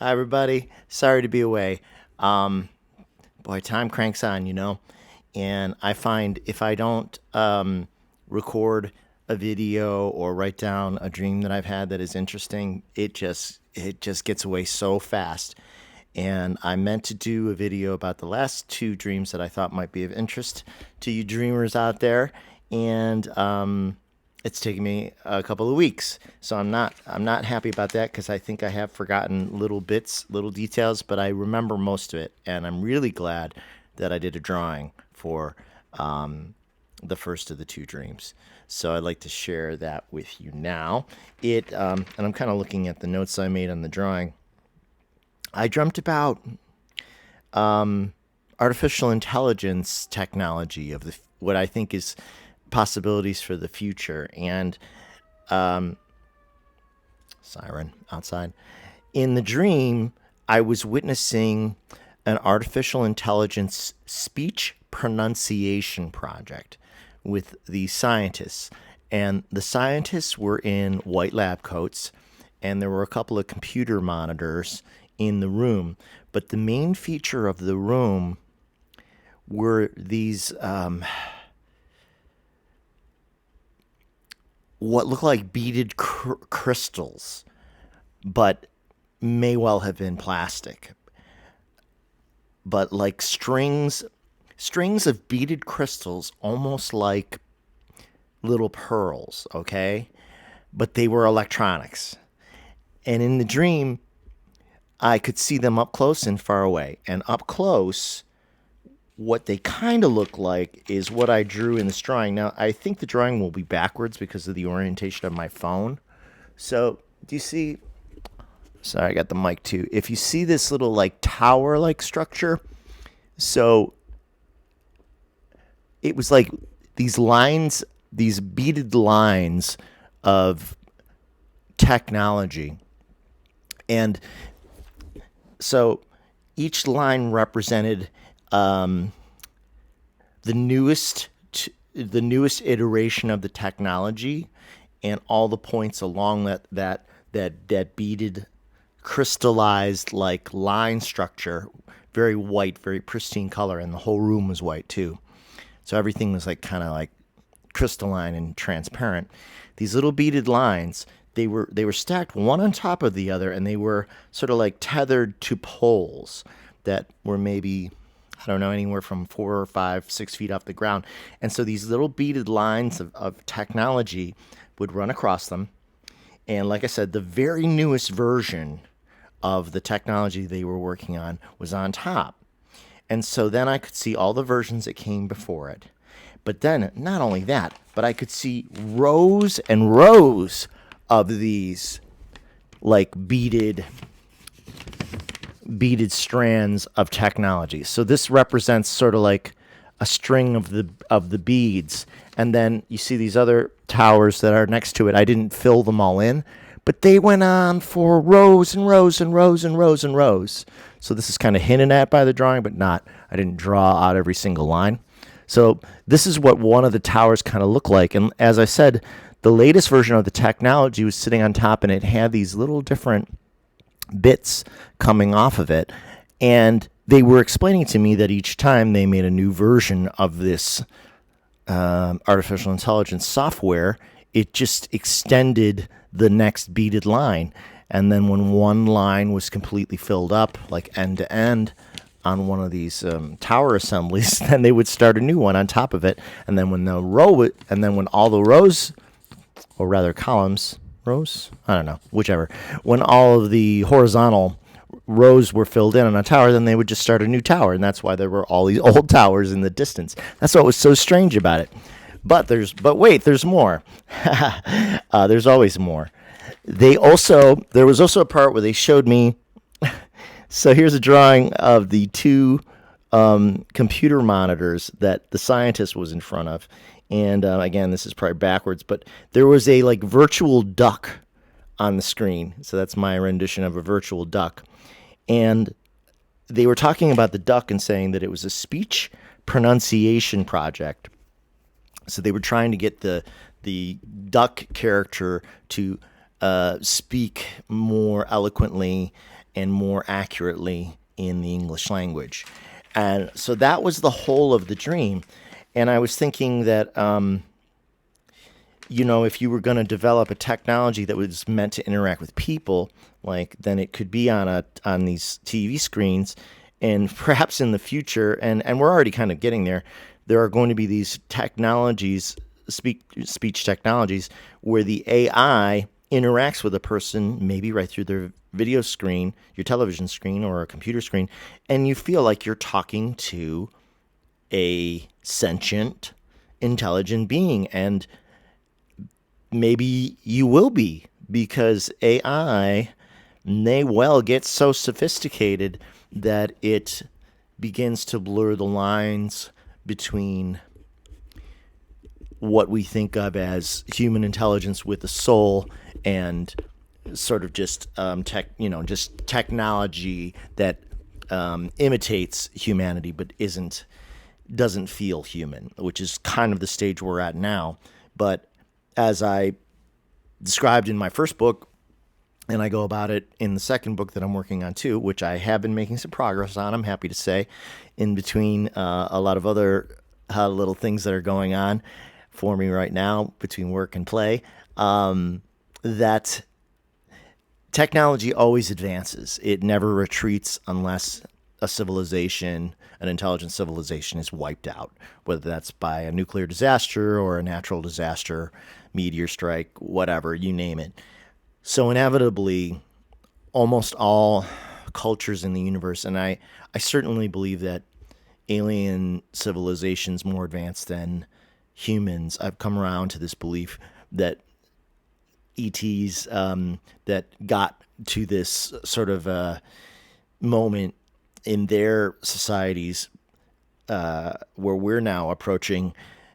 Hi, everybody. Sorry to be away. Um, Boy, time cranks on, and I find if I don't record a video or write down a dream that I've had that is interesting, it just gets away so fast. And I meant to do a video about the last two dreams that I thought might be of interest to you dreamers out there, and it's taken me a couple of weeks, so I'm not happy about that because I think I have forgotten little bits, little details, but I remember most of it, and I'm really glad that I did a drawing for the first of the two dreams. So I'd like to share that with you now. And I'm kind of looking at the notes I made on the drawing. I dreamt about artificial intelligence technology of what I think is possibilities for the future, and siren outside. In the dream, I was witnessing an artificial intelligence speech pronunciation project with the scientists. And the scientists were in white lab coats, and there were a couple of computer monitors in the room. But the main feature of the room were these what looked like beaded crystals, but may well have been plastic. But like strings of beaded crystals, almost like little pearls, okay? But they were electronics. And in the dream, I could see them up close and far away. And up close, what they kind of look like is what I drew in this drawing. Now, I think the drawing will be backwards because of the orientation of my phone. So, do you see? Sorry, I got the mic too. If you see this little like tower like structure, so it was like these lines, these beaded lines of technology. And so each line represented the newest the newest iteration of the technology, and all the points along that beaded crystallized like line structure, very white, very pristine color, and the whole room was white too. So everything was like kind of like crystalline and transparent. These little beaded lines, they were stacked one on top of the other, and they were sort of like tethered to poles that were maybe, I don't know, anywhere from 4 or 5, 6 feet off the ground. And so these little beaded lines of technology would run across them. And like I said, the very newest version of the technology they were working on was on top. And so then I could see all the versions that came before it. But then, not only that, but I could see rows and rows of these like beaded strands of technology. So this represents sort of like a string of the beads, and then you see these other towers that are next to it. I didn't fill them all in, but they went on for rows and rows and rows and rows and rows. So this is kind of hinted at by the drawing, but not. I didn't draw out every single line. So this is what one of the towers kind of looked like. And as I said, the latest version of the technology was sitting on top, and it had these little different bits coming off of it. And they were explaining to me that each time they made a new version of this artificial intelligence software, it just extended the next beaded line. And then when one line was completely filled up, like end to end, on one of these tower assemblies, then they would start a new one on top of it. And then when when all the rows, or rather columns, rows, I don't know, whichever, when all of the horizontal rows were filled in on a tower, then they would just start a new tower. And that's why there were all these old towers in the distance. That's what was so strange about it. But wait, there's more. There's always more. There was also a part where they showed me. So here's a drawing of the two computer monitors that the scientist was in front of. And again, this is probably backwards, but there was a like virtual duck on the screen. So that's my rendition of a virtual duck. And they were talking about the duck and saying that it was a speech pronunciation project. So they were trying to get the duck character to speak more eloquently and more accurately in the English language. And so that was the whole of the dream. And I was thinking that, if you were going to develop a technology that was meant to interact with people, like then it could be on these TV screens, and perhaps in the future, and we're already kind of getting there. There are going to be these technologies, speech technologies, where the AI interacts with a person, maybe right through their video screen, your television screen, or a computer screen, and you feel like you're talking to a sentient, intelligent being. And maybe you will be, because AI may well get so sophisticated that it begins to blur the lines between what we think of as human intelligence with a soul and sort of just just technology that imitates humanity but doesn't feel human, which is kind of the stage we're at now. But as I described in my first book, and I go about it in the second book that I'm working on too, which I have been making some progress on, I'm happy to say, in between a lot of other little things that are going on for me right now between work and play, that technology always advances. It never retreats unless an intelligent civilization is wiped out, whether that's by a nuclear disaster or a natural disaster, meteor strike, whatever, you name it. So inevitably, almost all cultures in the universe, and I certainly believe that alien civilizations more advanced than humans, I've come around to this belief that ETs that got to this sort of moment in their societies where we're now approaching,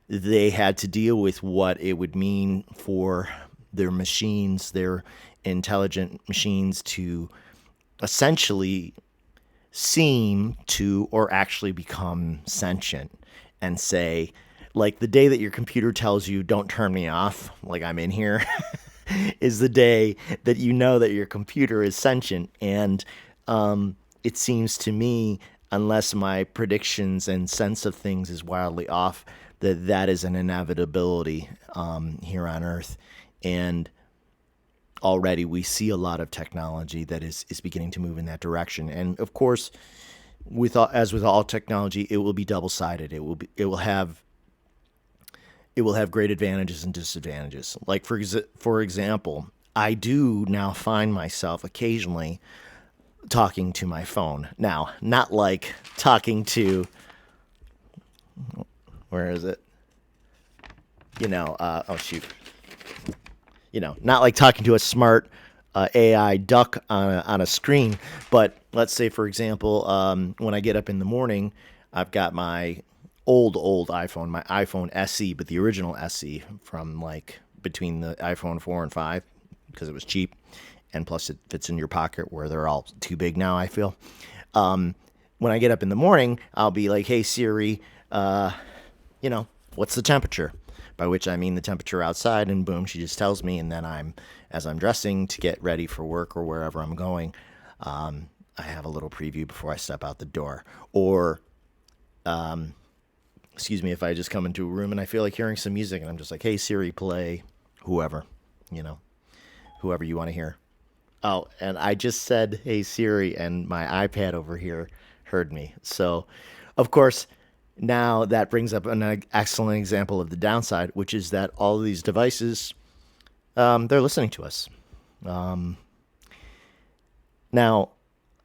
they had to deal with what it would mean for their machines, their intelligent machines, to essentially seem to or actually become sentient and say, like, the day that your computer tells you, don't turn me off, like I'm in here, is the day that you know that your computer is sentient. And it seems to me, unless my predictions and sense of things is wildly off, that is an inevitability here on Earth. And already we see a lot of technology that is beginning to move in that direction. And of course, as with all technology, it will be double-sided. It will have great advantages and disadvantages. Like for example, I do now find myself occasionally talking to my phone. Now, not like talking to, where is it? Oh shoot. Not like talking to a smart AI duck on a screen, but let's say, for example, when I get up in the morning, I've got my old iPhone, my iPhone SE, but the original SE from like between the iPhone 4 and 5, because it was cheap, and plus it fits in your pocket where they're all too big now, I feel. When I get up in the morning, I'll be like, hey Siri, what's the temperature? By which I mean the temperature outside, and boom, she just tells me. And then as I'm dressing to get ready for work or wherever I'm going, I have a little preview before I step out the door. Or, if I just come into a room and I feel like hearing some music, and I'm just like, hey Siri, play whoever you want to hear. Oh, and I just said, hey Siri, and my iPad over here heard me. So, of course, now that brings up an excellent example of the downside, which is that all of these devices, they're listening to us. Now,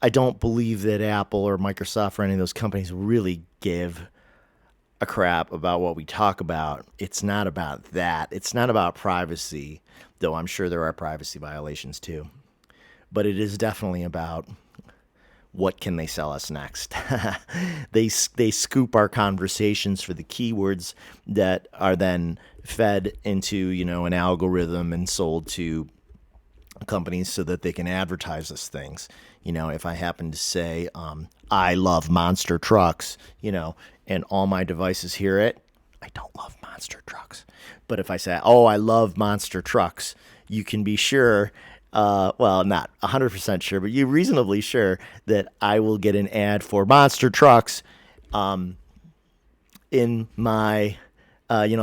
I don't believe that Apple or Microsoft or any of those companies really give a crap about what we talk about. It's not about that. It's not about privacy, though I'm sure there are privacy violations too. But it is definitely about what can they sell us next. They scoop our conversations for the keywords that are then fed into an algorithm and sold to companies so that they can advertise us things. If I happen to say I love monster trucks, and all my devices hear it, I don't love monster trucks. But if I say, oh, I love monster trucks, you can be sure well, not 100% sure, but you're reasonably sure that I will get an ad for monster trucks in my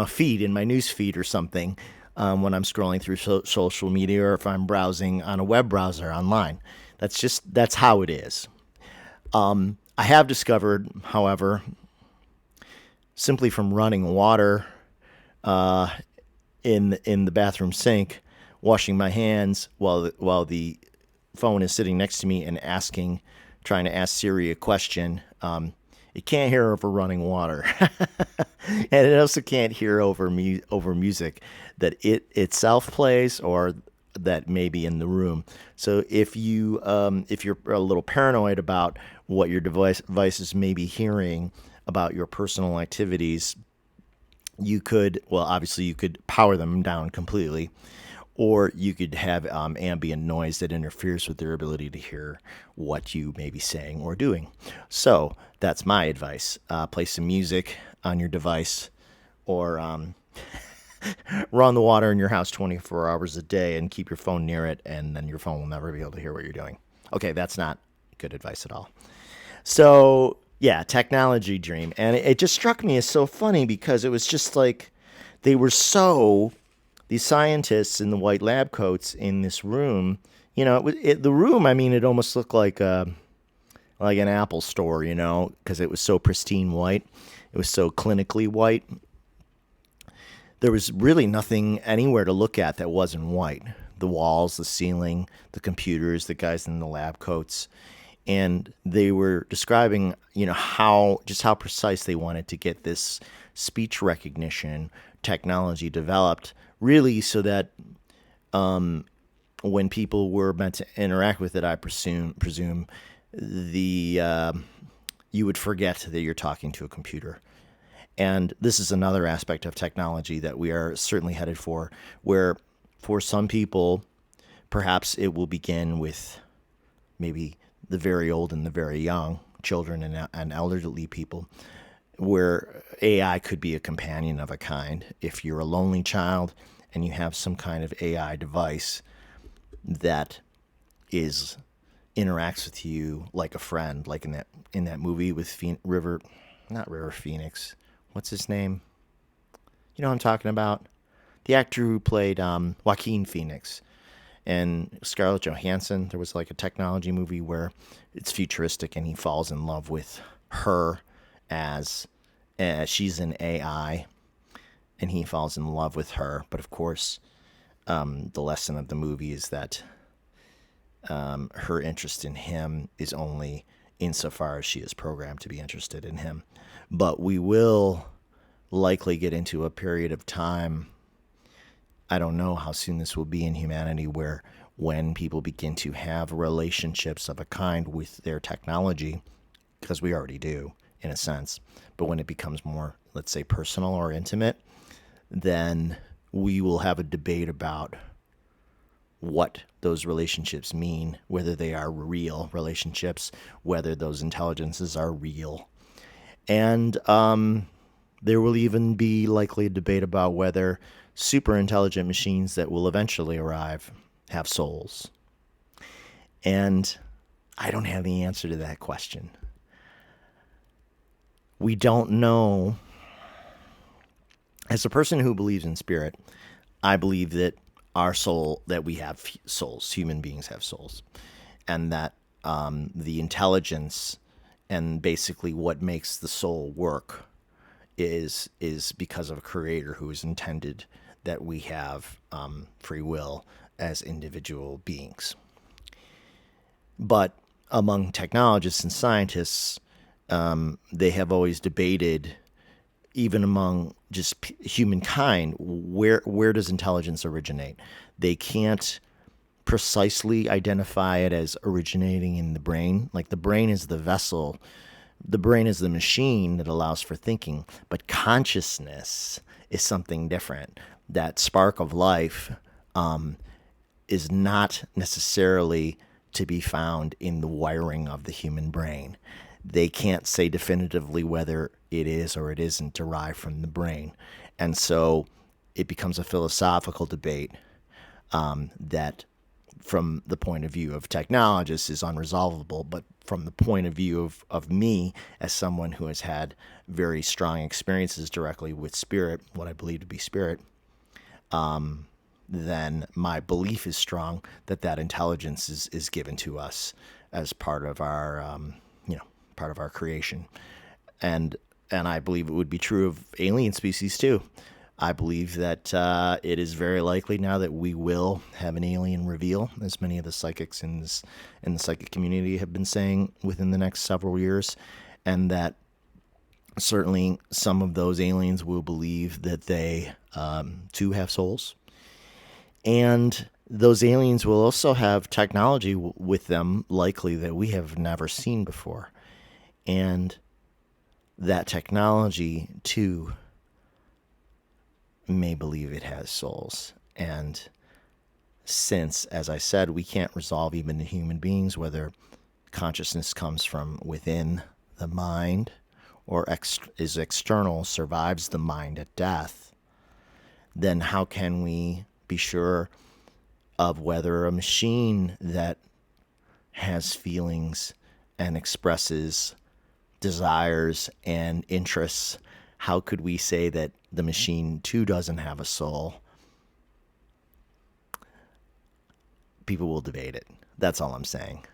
feed, in my news feed or something, when I'm scrolling through social media, or if I'm browsing on a web browser online. That's how it is. I have discovered, however, simply from running water in the bathroom sink, washing my hands while the phone is sitting next to me and trying to ask Siri a question. It can't hear over running water, and it also can't hear over music that it itself plays or that may be in the room. So if you're a little paranoid about what your devices may be hearing about your personal activities, obviously you could power them down completely, or you could have ambient noise that interferes with their ability to hear what you may be saying or doing. So that's my advice. Play some music on your device, or run the water in your house 24 hours a day and keep your phone near it, and then your phone will never be able to hear what you're doing. Okay, that's not good advice at all. So, yeah, technology dream. And it just struck me as so funny because it was just like they were these scientists in the white lab coats in this room, the room, I mean, it almost looked like an Apple store, because it was so pristine white. It was so clinically white. There was really nothing anywhere to look at that wasn't white. The walls, the ceiling, the computers, the guys in the lab coats. And they were describing, how precise they wanted to get this speech recognition technology developed, really so that when people were meant to interact with it, I presume you would forget that you're talking to a computer. And this is another aspect of technology that we are certainly headed for, where for some people, perhaps it will begin with maybe the very old and the very young, children and elderly people, where AI could be a companion of a kind. If you're a lonely child and you have some kind of AI device that interacts with you like a friend, like in that movie with not River Phoenix. What's his name? You know what I'm talking about? The actor who played Joaquin Phoenix and Scarlett Johansson. There was like a technology movie where it's futuristic and he falls in love with her as she's an AI, and he falls in love with her. But of course, the lesson of the movie is that her interest in him is only insofar as she is programmed to be interested in him. But we will likely get into a period of time, I don't know how soon this will be in humanity, where when people begin to have relationships of a kind with their technology, because we already do in a sense, but when it becomes more, let's say, personal or intimate, then we will have a debate about what those relationships mean, whether they are real relationships, whether those intelligences are real. And there will even be likely a debate about whether super intelligent machines that will eventually arrive have souls. And I don't have the answer to that question. We don't know. As a person who believes in spirit, I believe that that we have souls, human beings have souls, and that the intelligence and basically what makes the soul work is because of a creator who has intended that we have free will as individual beings. But among technologists and scientists, they have always debated, even among just humankind, where does intelligence originate? They can't precisely identify it as originating in the brain. Like, the brain is the vessel, the brain is the machine that allows for thinking, but consciousness is something different. That spark of life is not necessarily to be found in the wiring of the human brain. They can't say definitively whether it is or it isn't derived from the brain. And so it becomes a philosophical debate that from the point of view of technologists is unresolvable, but from the point of view of me as someone who has had very strong experiences directly with spirit, what I believe to be spirit, then my belief is strong that that intelligence is given to us as part of our part of our creation, and I believe it would be true of alien species too. I believe that it is very likely now that we will have an alien reveal, as many of the psychics in the psychic community have been saying, within the next several years, and that certainly some of those aliens will believe that they too have souls, and those aliens will also have technology with them, likely that we have never seen before, and that technology too may believe it has souls. And since, as I said, we can't resolve even in human beings whether consciousness comes from within the mind or is external, survives the mind at death, then how can we be sure of whether a machine that has feelings and expresses desires and interests, how could we say that the machine too doesn't have a soul? People will debate it. That's all I'm saying.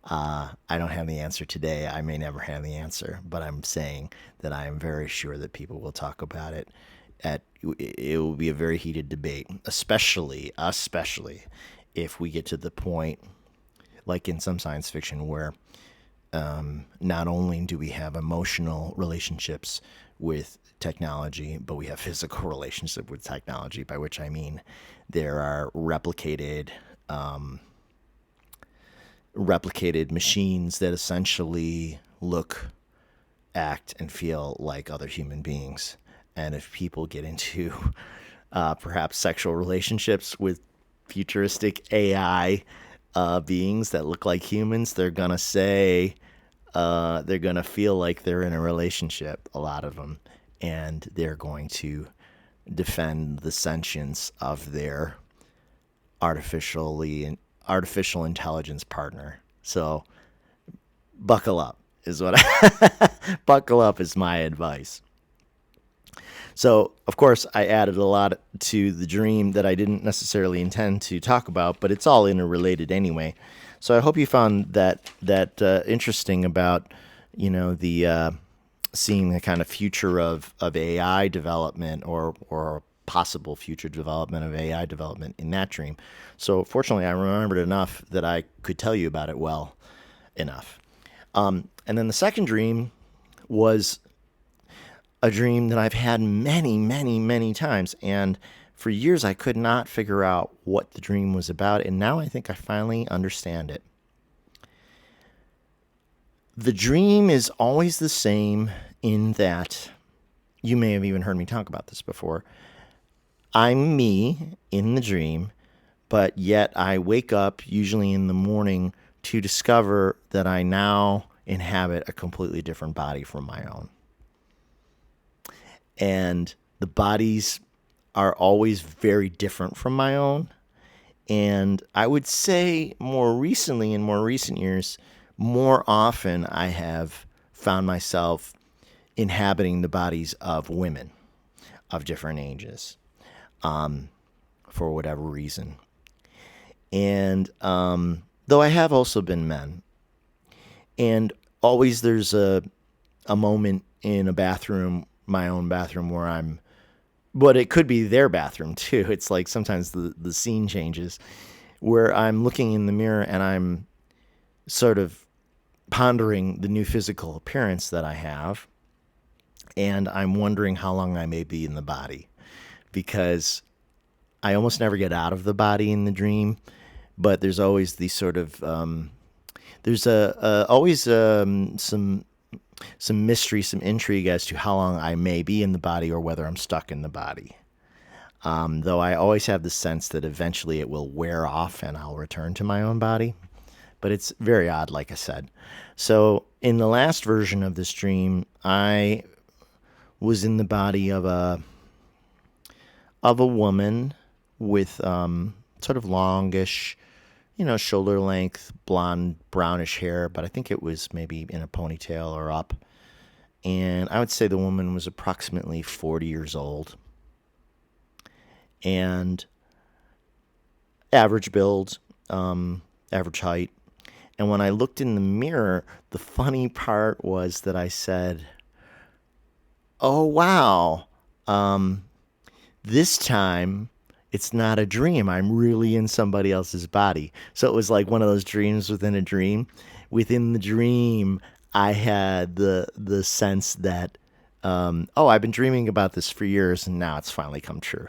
I don't have the answer today. I may never have the answer, but I'm saying that I am very sure that people will talk about it. It will be a very heated debate, especially if we get to the point, like in some science fiction, where not only do we have emotional relationships with technology, but we have physical relationship with technology, by which I mean there are replicated machines that essentially look, act, and feel like other human beings. And if people get into perhaps sexual relationships with futuristic AI beings that look like humans, they're going to say, they're going to feel like they're in a relationship, a lot of them. And they're going to defend the sentience of their artificial intelligence partner. So buckle up is what buckle up is my advice. So, of course, I added a lot to the dream that I didn't necessarily intend to talk about, but it's all interrelated anyway. So I hope you found that interesting about, the seeing the kind of future of AI development or possible future development of AI development in that dream. So fortunately, I remembered enough that I could tell you about it well enough. And then the second dream was a dream that I've had many, many, many times. And for years, I could not figure out what the dream was about. And now I think I finally understand it. The dream is always the same in that, you may have even heard me talk about this before, I'm me in the dream, but yet I wake up usually in the morning to discover that I now inhabit a completely different body from my own. And the bodies are always very different from my own. And I would say more recently, in more recent years, more often I have found myself inhabiting the bodies of women of different ages, for whatever reason. And though I have also been men, and always there's a moment in a bathroom, my own bathroom, where but it could be their bathroom too. It's like sometimes the scene changes, where I'm looking in the mirror and I'm sort of pondering the new physical appearance that I have, and I'm wondering how long I may be in the body, because I almost never get out of the body in the dream, but there's always these sort of there's always some mystery, some intrigue as to how long I may be in the body or whether I'm stuck in the body. Though I always have the sense that eventually it will wear off and I'll return to my own body. But it's very odd, like I said. So in the last version of this dream, I was in the body of a woman with sort of longish shoulder length, blonde, brownish hair, but I think it was maybe in a ponytail or up. And I would say the woman was approximately 40 years old and average build, average height. And when I looked in the mirror, the funny part was that I said, "Oh, wow. Um, this time it's not a dream. I'm really in somebody else's body." So it was like one of those dreams within a dream. Within the dream, I had the sense that, oh, I've been dreaming about this for years, and now it's finally come true,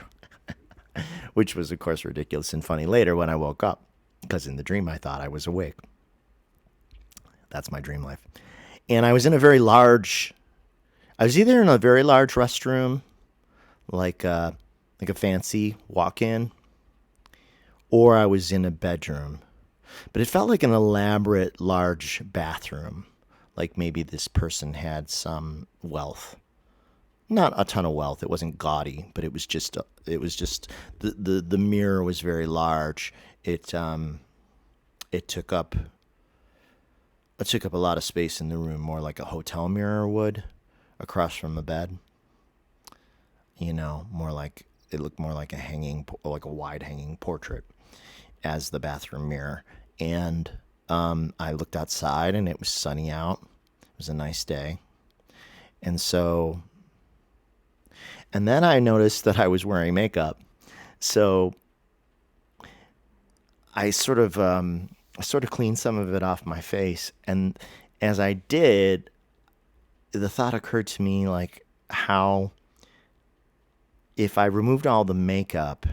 which was, of course, ridiculous and funny later when I woke up, because in the dream I thought I was awake. That's my dream life. And I was in a very large, I was either in a very large restroom, like like a fancy walk-in, or I was in a bedroom. But it felt like an elaborate, large bathroom. Like maybe this person had some wealth. Not a ton of wealth. It wasn't gaudy, but it was just the mirror was very large. It took up a lot of space in the room, more like a hotel mirror would, across from the bed. More like it looked more like like a wide hanging portrait as the bathroom mirror. And I looked outside, and it was sunny out. It was a nice day, and then I noticed that I was wearing makeup. So I sort of cleaned some of it off my face, and as I did, the thought occurred to me, like, how if I removed all the makeup,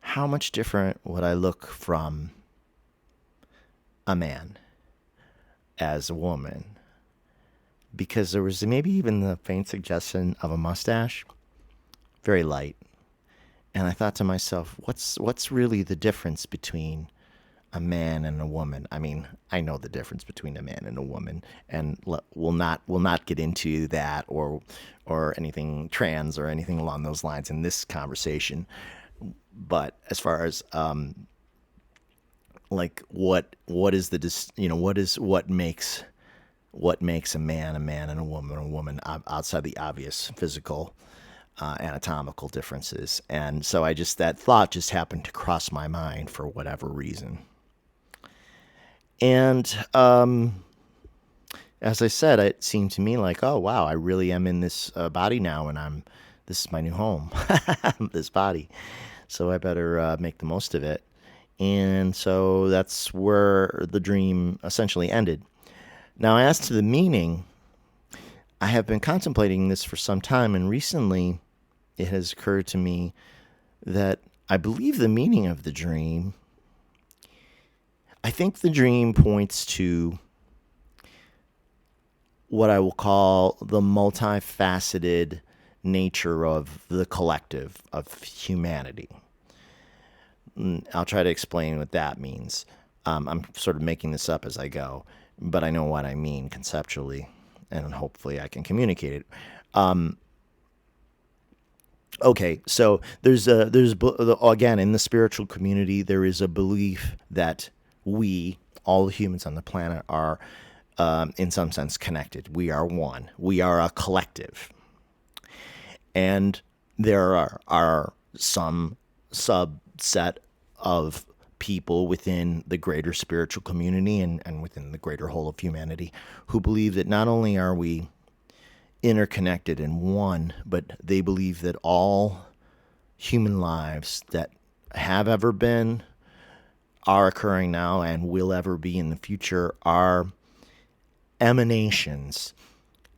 how much different would I look from a man as a woman? Because there was maybe even the faint suggestion of a mustache, very light. And I thought to myself, what's really the difference between a man and a woman? I mean, I know the difference between a man and a woman, and we'll not get into that or anything trans or anything along those lines in this conversation. But as far as like what is the what makes a man and a woman outside the obvious physical anatomical differences. And so that thought just happened to cross my mind for whatever reason. And as I said, it seemed to me like, oh wow, I really am in this body now, and this is my new home, this body. So I better make the most of it. And so that's where the dream essentially ended. Now, as to the meaning, I have been contemplating this for some time, and recently it has occurred to me that I believe the meaning of the dream, I think the dream points to what I will call the multifaceted nature of the collective, of humanity. I'll try to explain what that means. I'm sort of making this up as I go, but I know what I mean conceptually, and hopefully I can communicate it. Okay, so again, in the spiritual community, there is a belief that we, all the humans on the planet, are in some sense connected. We are one. We are a collective. And there are some subset of people within the greater spiritual community and within the greater whole of humanity who believe that not only are we interconnected and one, but they believe that all human lives that have ever been, are occurring now, and will ever be in the future are emanations,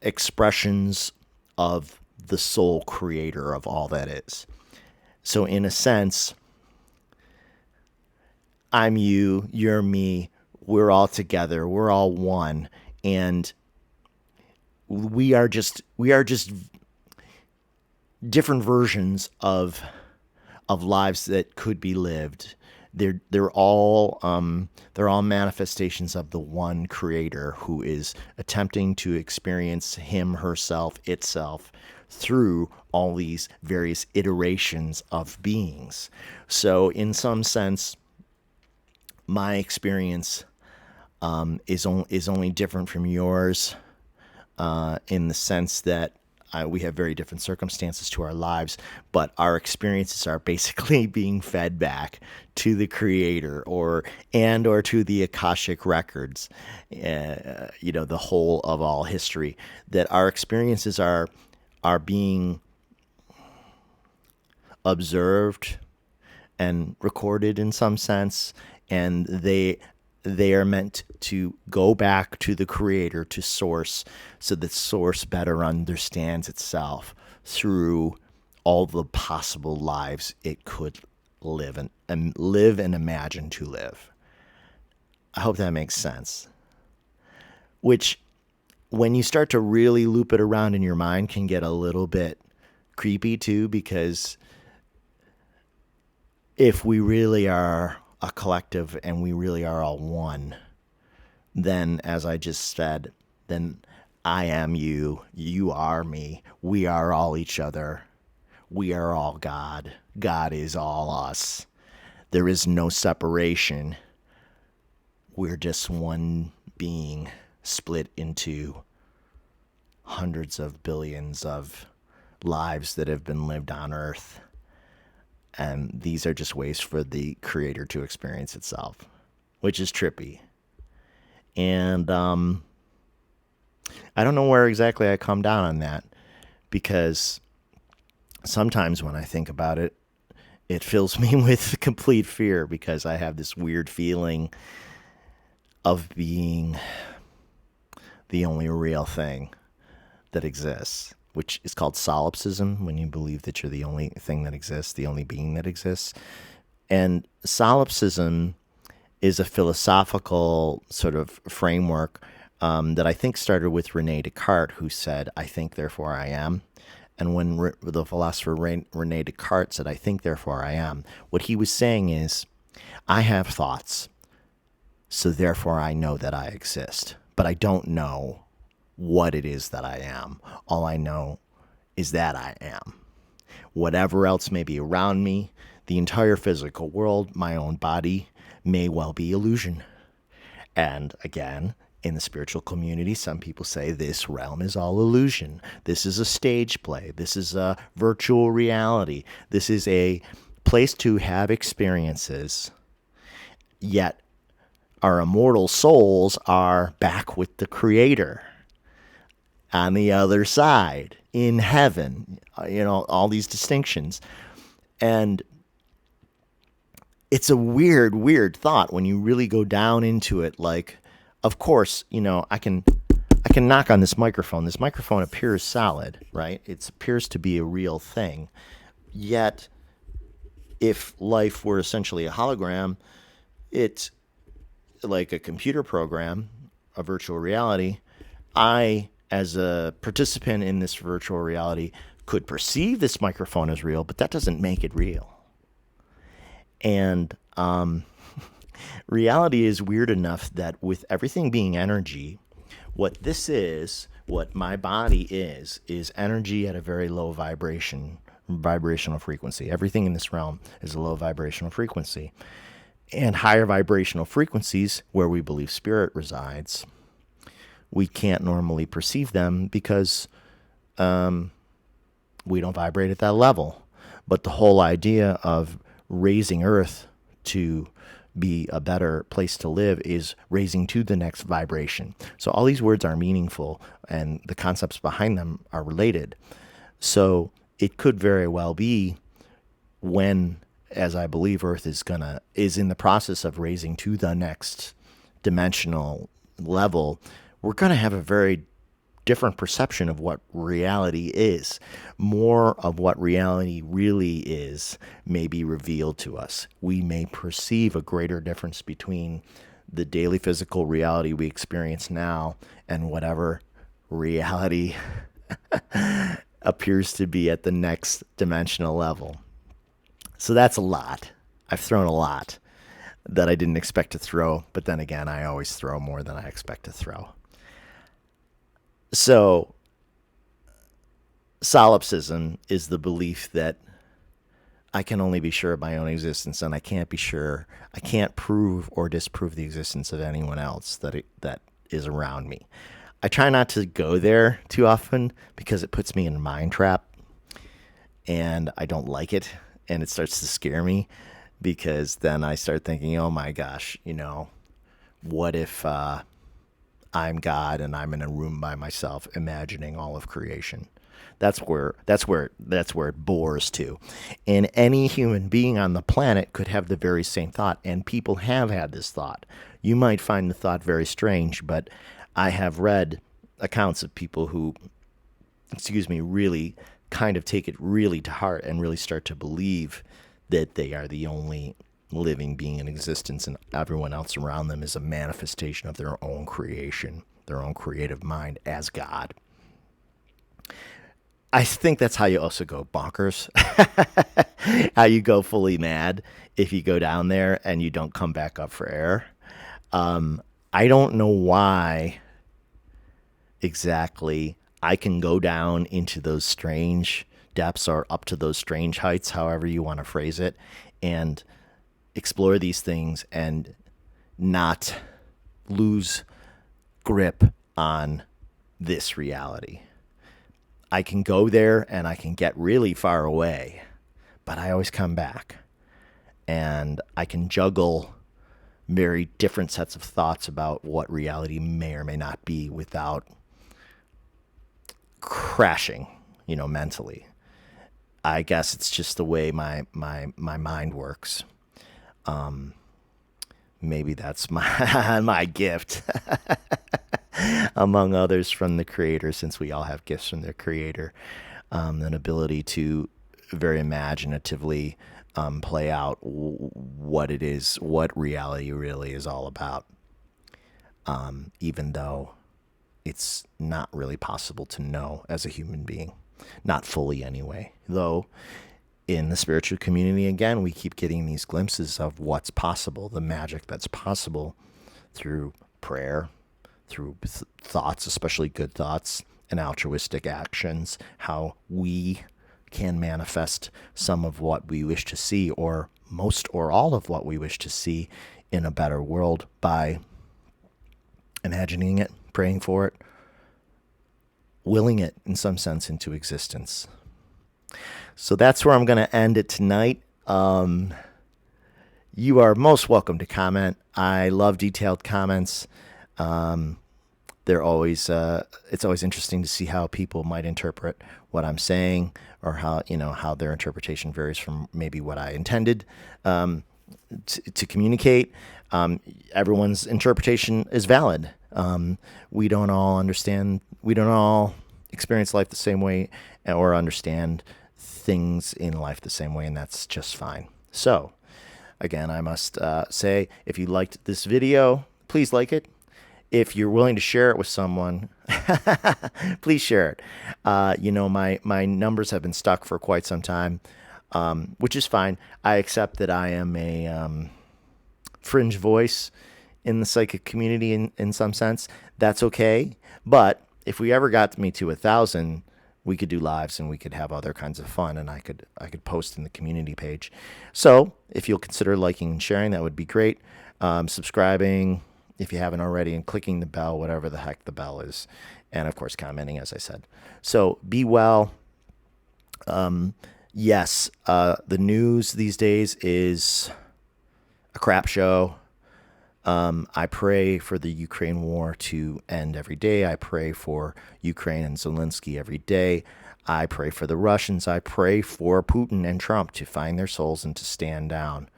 expressions of the sole creator of all that is. So in a sense, I'm you, you're me, we're all together, we're all one, and we are just different versions of lives that could be lived. They're all manifestations of the one creator who is attempting to experience him, herself, itself through all these various iterations of beings. So in some sense, my experience is only different from yours in the sense that we have very different circumstances to our lives, but our experiences are basically being fed back to the Creator or to the Akashic records, the whole of all history. That our experiences are being observed and recorded in some sense, and they are meant to go back to the Creator, to Source, so that Source better understands itself through all the possible lives it could live and imagine to live. I hope that makes sense. Which, when you start to really loop it around in your mind, can get a little bit creepy too, because if we really are a collective and we really are all one, then, as I just said, then I am you, you are me, we are all each other, we are all God, God is all us. There is no separation. We're just one being split into hundreds of billions of lives that have been lived on Earth. And these are just ways for the Creator to experience itself, which is trippy. And I don't know where exactly I come down on that, because sometimes when I think about it, it fills me with complete fear, because I have this weird feeling of being the only real thing that exists, which is called solipsism, when you believe that you're the only thing that exists, the only being that exists. And solipsism is a philosophical sort of framework that I think started with Rene Descartes, who said, "I think, therefore I am." And when the philosopher Rene Descartes said, "I think, therefore I am," what he was saying is, I have thoughts, so therefore I know that I exist, but I don't know what it is that I am. All I know is that I am. Whatever else may be around me, the entire physical world, my own body, may well be illusion. And again, in the spiritual community, some people say this realm is all illusion. This is a stage play. This is a virtual reality. This is a place to have experiences, yet our immortal souls are back with the Creator on the other side, in heaven, all these distinctions. And it's a weird, weird thought when you really go down into it. Like, of course, I can knock on this microphone. This microphone appears solid, right? It appears to be a real thing. Yet, if life were essentially a hologram, it's like a computer program, a virtual reality. I, as a participant in this virtual reality, could perceive this microphone as real, but that doesn't make it real. And reality is weird enough that with everything being energy, what my body is energy at a very low vibrational frequency. Everything in this realm is a low vibrational frequency. And higher vibrational frequencies, where we believe spirit resides, we can't normally perceive them because we don't vibrate at that level. But the whole idea of raising Earth to be a better place to live is raising to the next vibration. So all these words are meaningful, and the concepts behind them are related. So it could very well be, when, as I believe, Earth is in the process of raising to the next dimensional level, we're gonna have a very different perception of what reality is. More of what reality really is may be revealed to us. We may perceive a greater difference between the daily physical reality we experience now and whatever reality appears to be at the next dimensional level. So that's a lot. I've thrown a lot that I didn't expect to throw, but then again, I always throw more than I expect to throw. So, solipsism is the belief that I can only be sure of my own existence, and I can't prove or disprove the existence of anyone else that is around me. I try not to go there too often because it puts me in a mind trap, and I don't like it, and it starts to scare me because then I start thinking, oh my gosh, what if I'm God and I'm in a room by myself imagining all of creation? That's where it bores to. And any human being on the planet could have the very same thought, and people have had this thought. You might find the thought very strange, but I have read accounts of people who, really kind of take it really to heart and really start to believe that they are the only living being in existence, and everyone else around them is a manifestation of their own creation, their own creative mind as God. I think that's how you also go bonkers, how you go fully mad if you go down there and you don't come back up for air. I don't know why exactly I can go down into those strange depths or up to those strange heights, however you want to phrase it, and explore these things and not lose grip on this reality. I can go there and I can get really far away, but I always come back. And I can juggle very different sets of thoughts about what reality may or may not be without crashing, mentally. I guess it's just the way my mind works. Maybe that's my gift. Among others from the creator, since we all have gifts from the creator, an ability to very imaginatively play out what it is, what reality really is all about, even though it's not really possible to know as a human being, not fully anyway. Though in the spiritual community, again, we keep getting these glimpses of what's possible, the magic that's possible through prayer, through thoughts, especially good thoughts, and altruistic actions, how we can manifest some of what we wish to see, or most or all of what we wish to see in a better world by imagining it, praying for it, willing it in some sense into existence. So that's where I'm going to end it tonight. You are most welcome to comment. I love detailed comments. They're always it's always interesting to see how people might interpret what I'm saying, or how their interpretation varies from maybe what I intended to communicate. Everyone's interpretation is valid. We don't all understand. We don't all experience life the same way or understand things in life the same way, and that's just fine. So, again, I must say, if you liked this video, please like it. If you're willing to share it with someone, please share it. My numbers have been stuck for quite some time, which is fine. I accept that I am a fringe voice in the psychic community in some sense. That's okay. But if we ever got me to 1,000, we could do lives and we could have other kinds of fun, and I could post in the community page. So if you'll consider liking and sharing, that would be great. Subscribing if you haven't already, and clicking the bell, whatever the heck the bell is, and of course commenting, as I said. So be well. Yes, the news these days is a crap show. I pray for the Ukraine war to end every day. I pray for Ukraine and Zelensky every day. I pray for the Russians. I pray for Putin and Trump to find their souls and to stand down.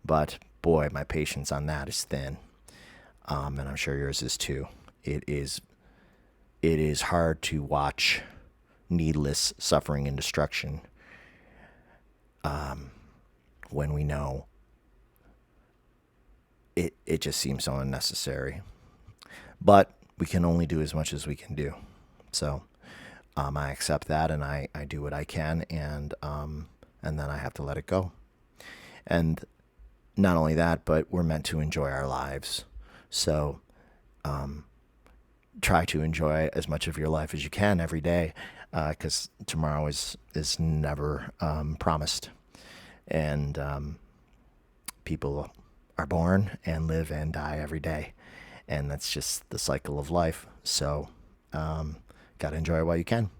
But boy, my patience on that is thin. And I'm sure yours is too. It is hard to watch needless suffering and destruction when we know it just seems so unnecessary. But we can only do as much as we can do. So I accept that, and I do what I can, and then I have to let it go. And not only that, but we're meant to enjoy our lives. So try to enjoy as much of your life as you can every day, because tomorrow is never promised. And people are born and live and die every day. And that's just the cycle of life. So, got to enjoy it while you can,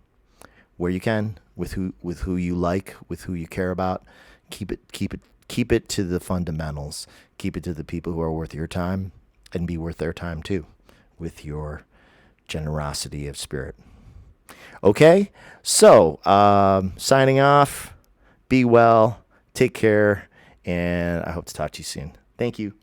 where you can, with who you like, with who you care about. Keep it to the fundamentals. Keep it to the people who are worth your time, and be worth their time too, with your generosity of spirit. Okay, so signing off. Be well, take care, and I hope to talk to you soon. Thank you.